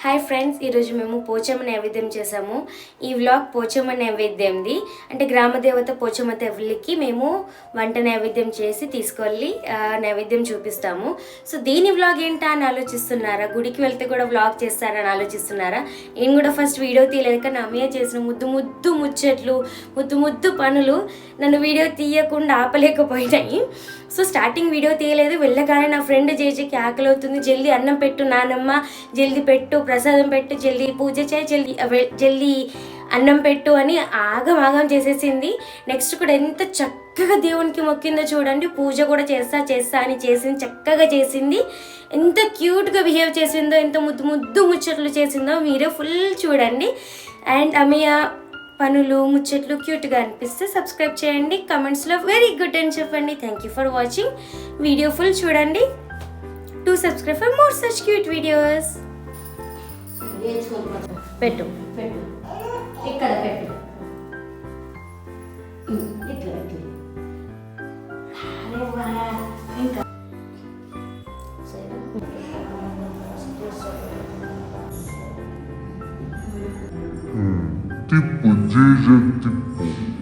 Hi friends, ఈరోజు మేము పోచమ్మ నైవేద్యం చేసాము. ఈ వ్లాగ్ పోచమ్మ నైవేద్యంది. అంటే గ్రామదేవత పోచమ్మ తల్లికి మేము వంట నైవేద్యం చేసి తీసుకెళ్ళి నైవేద్యం చూపిస్తాము. సో దీని వ్లాగ్ ఏంటా అని ఆలోచిస్తున్నారా? గుడికి వెళ్తే కూడా వ్లాగ్ చేస్తారని ఆలోచిస్తున్నారా? నేను కూడా ఫస్ట్ వీడియో తీయలేక నా మీద చేసిన ముద్దు ముద్దు ముచ్చట్లు, ముద్దు ముద్దు పనులు నన్ను వీడియో తీయకుండా ఆపలేకపోయినాయి. సో స్టార్టింగ్ వీడియో తీయలేదు. వెళ్ళగానే నా ఫ్రెండ్ జేజీకి ఆకలి అవుతుంది, జల్దీ అన్నం పెట్టు నానమ్మ, జల్దీ పెట్టు ప్రసాదం పెట్టు, జల్దీ పూజ చేయి, జల్దీ అన్నం పెట్టు అని ఆగం చేసేసింది. నెక్స్ట్ కూడా ఎంత చక్కగా దేవునికి మొక్కిందో చూడండి. పూజ కూడా చేస్తా అని చేసింది, చక్కగా చేసింది. ఎంత క్యూట్గా బిహేవ్ చేసిందో, ఎంత ముద్దు ముద్దు ముచ్చట్లు చేసిందో మీరే ఫుల్ చూడండి. అండ్ అమ్మయ్య పనులు ముచ్చట్లు క్యూట్గా అనిపిస్తే సబ్స్క్రైబ్ చేయండి, కమెంట్స్లో వెరీ గుడ్ అని చెప్పండి. Thank you for watching. Video full చూడండి. To subscribe for more such cute videos. పెట్టు పెట్టు ఇక్కడ పెట్టు, ఇట్లా పెట్టు. ఇంకా tipo Jija tipo very good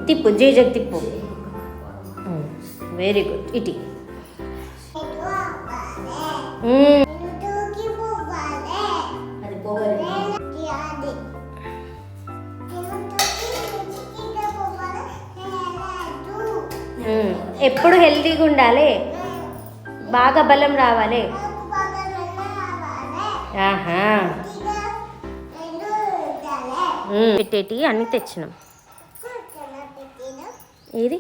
iti తిప్పు జేజక్ తిప్పు. వెరీ గుడ్ ఇటీ. అది పొగరు. ఎప్పుడు హెల్తీగా ఉండాలి, బాగా బలం రావాలి. ఆహా పెట్టేటి అన్ని తెచ్చినాం. ఏది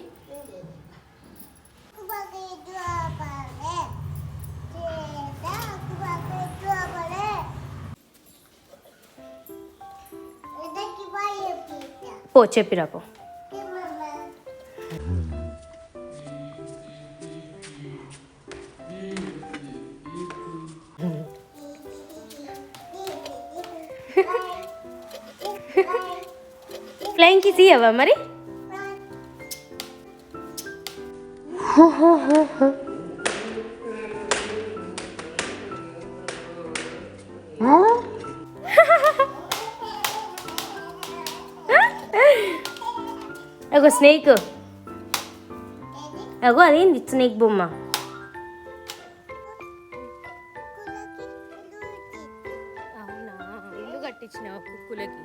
పో చెప్పిరా పో. ఫ్లయింగ్ కిస్ ఇవ్వవా మరి? అగో స్నేక్, అగో అదేంది స్నేక్ బొమ్మ. అవునా, ఇల్లు కట్టించిన కుక్కులకి.